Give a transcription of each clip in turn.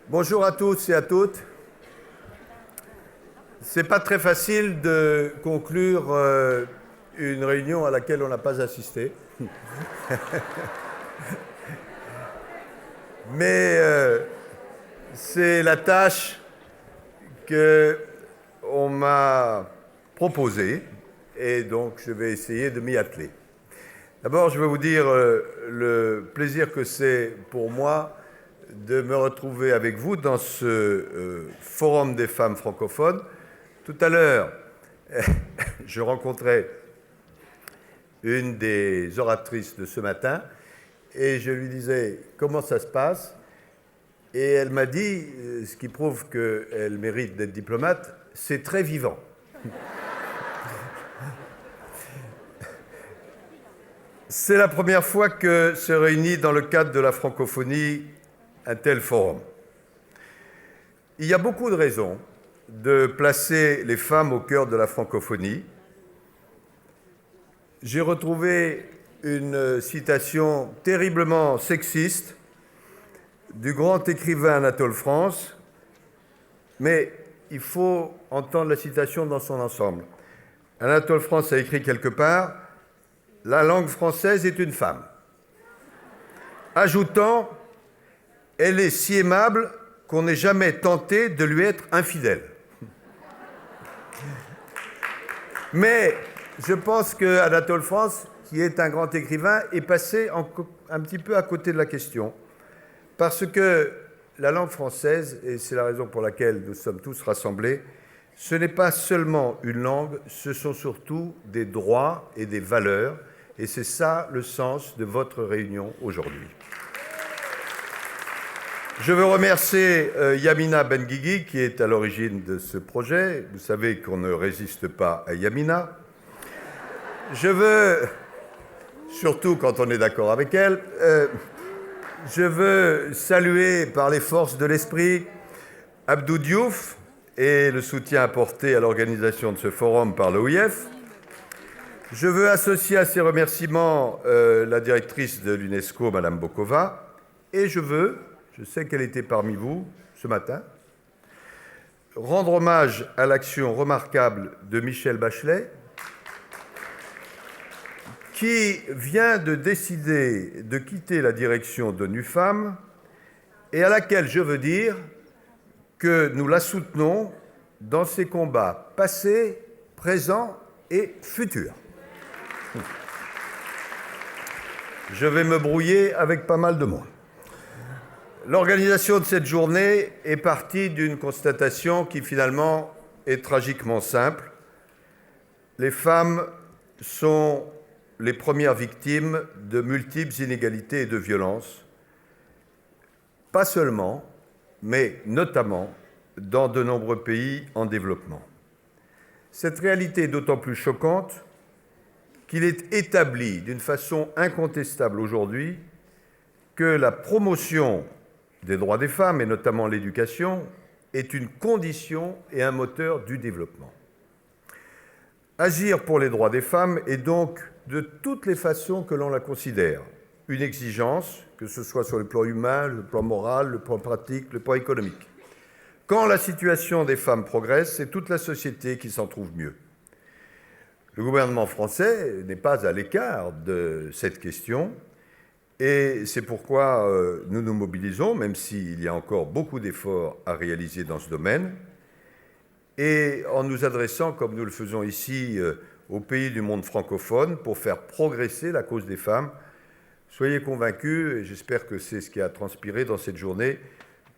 Bonjour à tous et à toutes. C'est pas très facile de conclure une réunion à laquelle on n'a pas assisté. Mais c'est la tâche qu'on m'a proposée et donc je vais essayer de m'y atteler. D'abord, je vais vous dire le plaisir que c'est pour moi de me retrouver avec vous dans ce forum des femmes francophones. Tout à l'heure, je rencontrais une des oratrices de ce matin et je lui disais comment ça se passe. Et elle m'a dit, ce qui prouve qu'elle mérite d'être diplomate, c'est très vivant. C'est la première fois que se réunit dans le cadre de la francophonie un tel forum. Il y a beaucoup de raisons de placer les femmes au cœur de la francophonie. J'ai retrouvé une citation terriblement sexiste du grand écrivain Anatole France, mais il faut entendre la citation dans son ensemble. Anatole France a écrit quelque part « La langue française est une femme », ajoutant « Elle est si aimable qu'on n'est jamais tenté de lui être infidèle ». Mais je pense qu'Anatole France, qui est un grand écrivain, est passé un petit peu à côté de la question. Parce que la langue française, et c'est la raison pour laquelle nous sommes tous rassemblés, ce n'est pas seulement une langue, ce sont surtout des droits et des valeurs. Et c'est ça le sens de votre réunion aujourd'hui. Je veux remercier Yamina Benguigui, qui est à l'origine de ce projet. Vous savez qu'on ne résiste pas à Yamina. Je veux, surtout quand on est d'accord avec elle, je veux saluer par les forces de l'esprit Abdou Diouf et le soutien apporté à l'organisation de ce forum par l'OIF. Je veux associer à ces remerciements la directrice de l'UNESCO, Madame Bokova, et je sais qu'elle était parmi vous ce matin, rendre hommage à l'action remarquable de Michelle Bachelet, qui vient de décider de quitter la direction d'ONU Femmes et à laquelle je veux dire que nous la soutenons dans ses combats passés, présents et futurs. Je vais me brouiller avec pas mal de monde. L'organisation de cette journée est partie d'une constatation qui finalement est tragiquement simple. Les femmes sont les premières victimes de multiples inégalités et de violences, pas seulement, mais notamment dans de nombreux pays en développement. Cette réalité est d'autant plus choquante qu'il est établi d'une façon incontestable aujourd'hui que la promotion des droits des femmes, et notamment l'éducation, est une condition et un moteur du développement. Agir pour les droits des femmes est donc, de toutes les façons que l'on la considère, une exigence, que ce soit sur le plan humain, le plan moral, le plan pratique, le plan économique. Quand la situation des femmes progresse, c'est toute la société qui s'en trouve mieux. Le gouvernement français n'est pas à l'écart de cette question et c'est pourquoi nous nous mobilisons, même s'il y a encore beaucoup d'efforts à réaliser dans ce domaine, et en nous adressant, comme nous le faisons ici, aux pays du monde francophone pour faire progresser la cause des femmes. Soyez convaincus, et j'espère que c'est ce qui a transpiré dans cette journée,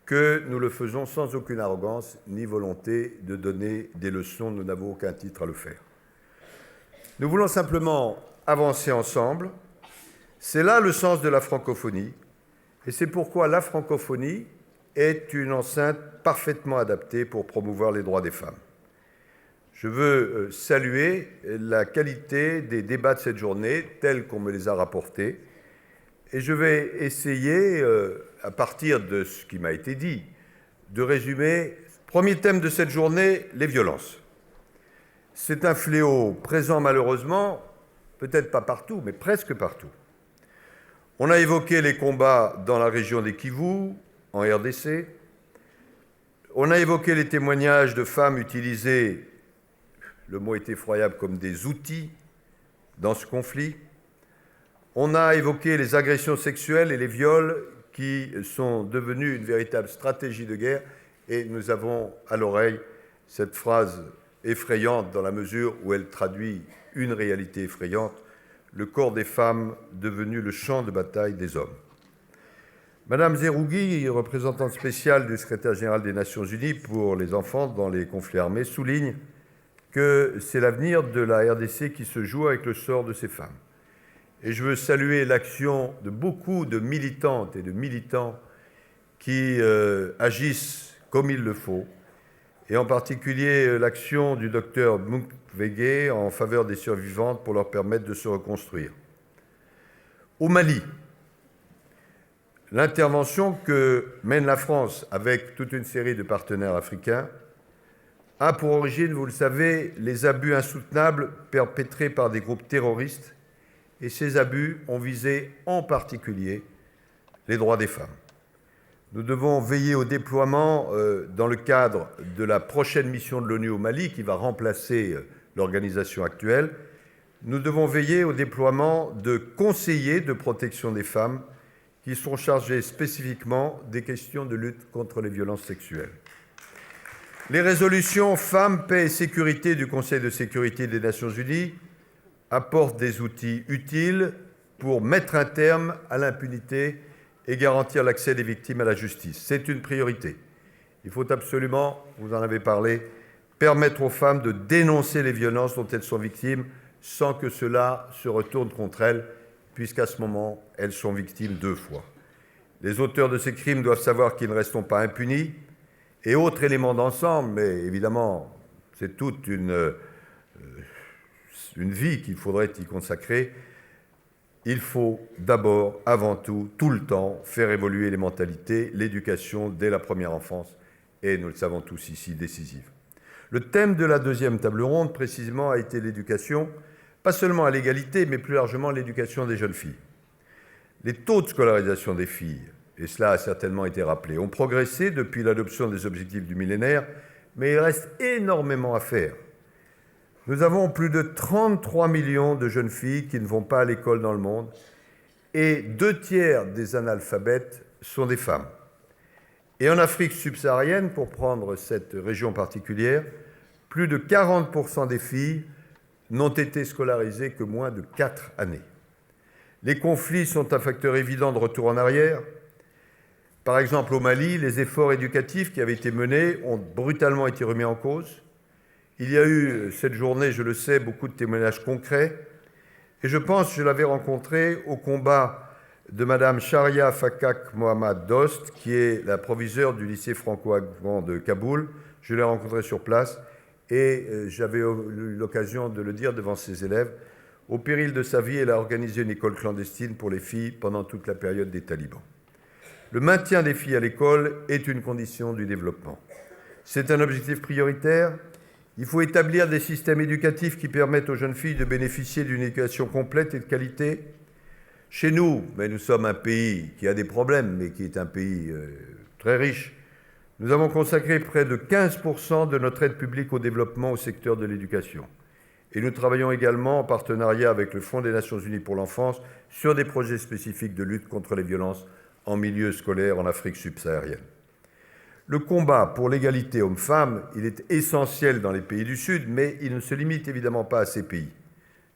que nous le faisons sans aucune arrogance ni volonté de donner des leçons. Nous n'avons aucun titre à le faire. Nous voulons simplement avancer ensemble. C'est là le sens de la francophonie. Et c'est pourquoi la francophonie est une enceinte parfaitement adaptée pour promouvoir les droits des femmes. Je veux saluer la qualité des débats de cette journée, tels qu'on me les a rapportés. Et je vais essayer, à partir de ce qui m'a été dit, de résumer. Premier thème de cette journée, les violences. C'est un fléau présent malheureusement, peut-être pas partout, mais presque partout. On a évoqué les combats dans la région des Kivu, en RDC, On a évoqué les témoignages de femmes utilisées, le mot est effroyable, comme des outils dans ce conflit. On a évoqué les agressions sexuelles et les viols qui sont devenus une véritable stratégie de guerre. Et nous avons à l'oreille cette phrase effrayante dans la mesure où elle traduit une réalité effrayante, le corps des femmes devenu le champ de bataille des hommes. Madame Zerougui, représentante spéciale du secrétaire général des Nations Unies pour les enfants dans les conflits armés, souligne que c'est l'avenir de la RDC qui se joue avec le sort de ces femmes. Et je veux saluer l'action de beaucoup de militantes et de militants qui agissent comme il le faut, et en particulier l'action du docteur Mukwege en faveur des survivantes pour leur permettre de se reconstruire. Au Mali, l'intervention que mène la France avec toute une série de partenaires africains a pour origine, vous le savez, les abus insoutenables perpétrés par des groupes terroristes, et ces abus ont visé en particulier les droits des femmes. Nous devons veiller au déploiement, dans le cadre de la prochaine mission de l'ONU au Mali, qui va remplacer l'organisation actuelle, nous devons veiller au déploiement de conseillers de protection des femmes qui sont chargés spécifiquement des questions de lutte contre les violences sexuelles. Les résolutions Femmes, Paix et Sécurité du Conseil de sécurité des Nations Unies apportent des outils utiles pour mettre un terme à l'impunité et garantir l'accès des victimes à la justice. C'est une priorité. Il faut absolument, vous en avez parlé, permettre aux femmes de dénoncer les violences dont elles sont victimes sans que cela se retourne contre elles, puisqu'à ce moment, elles sont victimes 2 fois. Les auteurs de ces crimes doivent savoir qu'ils ne resteront pas impunis. Et autre élément d'ensemble, mais évidemment, c'est toute une vie qu'il faudrait y consacrer, il faut d'abord, avant tout, tout le temps, faire évoluer les mentalités, l'éducation dès la première enfance, et nous le savons tous ici, décisive. Le thème de la deuxième table ronde, précisément, a été l'éducation, pas seulement à l'égalité, mais plus largement l'éducation des jeunes filles. Les taux de scolarisation des filles, et cela a certainement été rappelé, ont progressé depuis l'adoption des objectifs du millénaire, mais il reste énormément à faire. Nous avons plus de 33 millions de jeunes filles qui ne vont pas à l'école dans le monde, et 2/3 des analphabètes sont des femmes. Et en Afrique subsaharienne, pour prendre cette région particulière, plus de 40% des filles n'ont été scolarisées que moins de 4 années. Les conflits sont un facteur évident de retour en arrière. Par exemple, au Mali, les efforts éducatifs qui avaient été menés ont brutalement été remis en cause. Il y a eu cette journée, je le sais, beaucoup de témoignages concrets. Et je pense, je l'avais rencontré au combat de Madame Sharia Fakak Mohamed Dost, qui est la proviseure du lycée franco-afghan de Kaboul. Je l'ai rencontrée sur place et j'avais eu l'occasion de le dire devant ses élèves. Au péril de sa vie, elle a organisé une école clandestine pour les filles pendant toute la période des talibans. Le maintien des filles à l'école est une condition du développement. C'est un objectif prioritaire. Il faut établir des systèmes éducatifs qui permettent aux jeunes filles de bénéficier d'une éducation complète et de qualité. Chez nous, mais nous sommes un pays qui a des problèmes, mais qui est un pays très riche, nous avons consacré près de 15% de notre aide publique au développement au secteur de l'éducation. Et nous travaillons également en partenariat avec le Fonds des Nations Unies pour l'enfance sur des projets spécifiques de lutte contre les violences en milieu scolaire en Afrique subsaharienne. Le combat pour l'égalité hommes-femmes, il est essentiel dans les pays du Sud, mais il ne se limite évidemment pas à ces pays.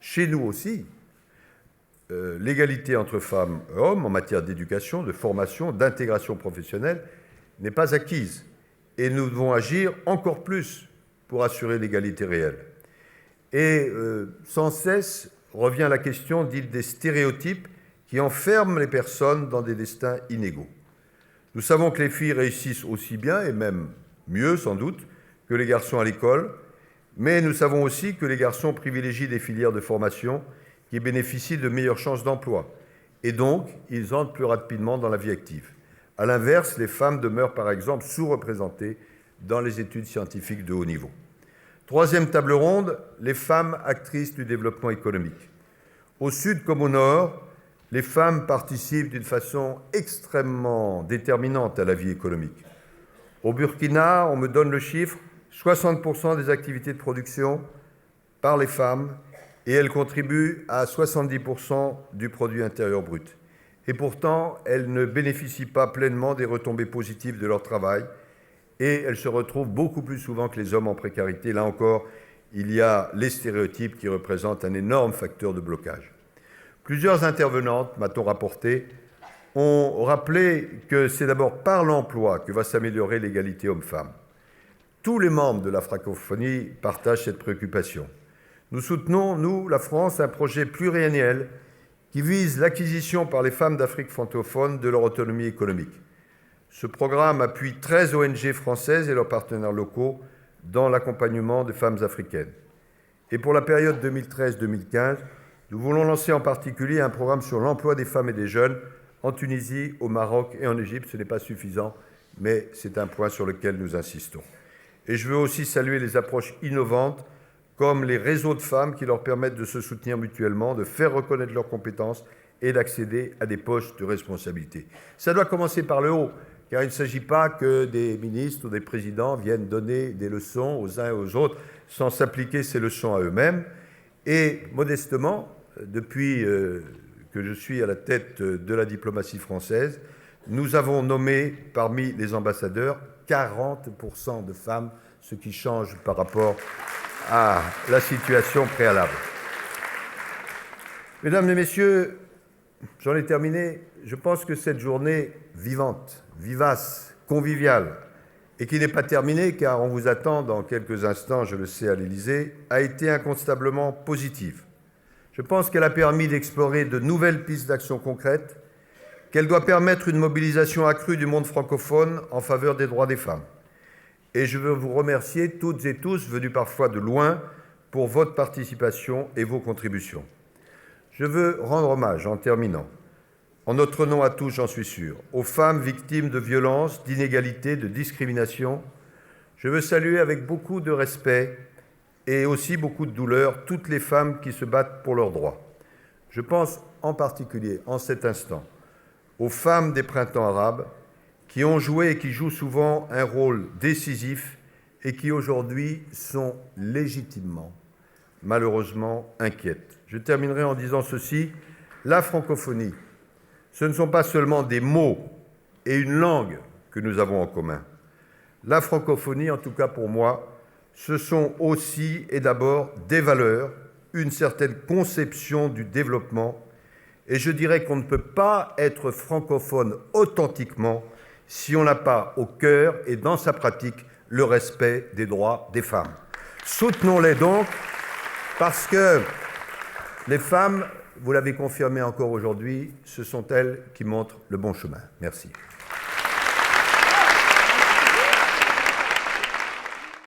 Chez nous aussi, l'égalité entre femmes et hommes en matière d'éducation, de formation, d'intégration professionnelle n'est pas acquise. Et nous devons agir encore plus pour assurer l'égalité réelle. Et sans cesse revient la question dite des stéréotypes qui enferment les personnes dans des destins inégaux. Nous savons que les filles réussissent aussi bien, et même mieux sans doute, que les garçons à l'école, mais nous savons aussi que les garçons privilégient des filières de formation qui bénéficient de meilleures chances d'emploi, et donc ils entrent plus rapidement dans la vie active. À l'inverse, les femmes demeurent par exemple sous-représentées dans les études scientifiques de haut niveau. Troisième table ronde, les femmes actrices du développement économique. Au sud comme au nord, les femmes participent d'une façon extrêmement déterminante à la vie économique. Au Burkina, on me donne le chiffre, 60% des activités de production par les femmes, et elles contribuent à 70% du produit intérieur brut. Et pourtant, elles ne bénéficient pas pleinement des retombées positives de leur travail, et elles se retrouvent beaucoup plus souvent que les hommes en précarité. Là encore, il y a les stéréotypes qui représentent un énorme facteur de blocage. Plusieurs intervenantes, m'a-t-on rapporté, ont rappelé que c'est d'abord par l'emploi que va s'améliorer l'égalité homme-femme. Tous les membres de la francophonie partagent cette préoccupation. Nous soutenons, nous, la France, un projet pluriannuel qui vise l'acquisition par les femmes d'Afrique francophone de leur autonomie économique. Ce programme appuie 13 ONG françaises et leurs partenaires locaux dans l'accompagnement de femmes africaines. Et pour la période 2013-2015, nous voulons lancer en particulier un programme sur l'emploi des femmes et des jeunes en Tunisie, au Maroc et en Égypte. Ce n'est pas suffisant, mais c'est un point sur lequel nous insistons. Et je veux aussi saluer les approches innovantes, comme les réseaux de femmes qui leur permettent de se soutenir mutuellement, de faire reconnaître leurs compétences et d'accéder à des postes de responsabilité. Ça doit commencer par le haut, car il ne s'agit pas que des ministres ou des présidents viennent donner des leçons aux uns et aux autres sans s'appliquer ces leçons à eux-mêmes. Et modestement, depuis que je suis à la tête de la diplomatie française, nous avons nommé parmi les ambassadeurs 40% de femmes, ce qui change par rapport à la situation préalable. Mesdames et messieurs, j'en ai terminé. Je pense que cette journée vivante, vivace, conviviale, et qui n'est pas terminée, car on vous attend dans quelques instants, je le sais, à l'Élysée, a été incontestablement positive. Je pense qu'elle a permis d'explorer de nouvelles pistes d'action concrètes, qu'elle doit permettre une mobilisation accrue du monde francophone en faveur des droits des femmes. Et je veux vous remercier toutes et tous, venus parfois de loin, pour votre participation et vos contributions. Je veux rendre hommage, en terminant, en notre nom à tous, j'en suis sûr, aux femmes victimes de violences, d'inégalités, de discrimination. Je veux saluer avec beaucoup de respect et aussi beaucoup de douleur toutes les femmes qui se battent pour leurs droits. Je pense en particulier, en cet instant, aux femmes des printemps arabes qui ont joué et qui jouent souvent un rôle décisif et qui aujourd'hui sont légitimement, malheureusement, inquiètes. Je terminerai en disant ceci, la francophonie, ce ne sont pas seulement des mots et une langue que nous avons en commun. La francophonie, en tout cas pour moi, ce sont aussi et d'abord des valeurs, une certaine conception du développement, et je dirais qu'on ne peut pas être francophone authentiquement si on n'a pas au cœur et dans sa pratique le respect des droits des femmes. Soutenons-les donc, parce que les femmes, vous l'avez confirmé encore aujourd'hui, ce sont elles qui montrent le bon chemin. Merci.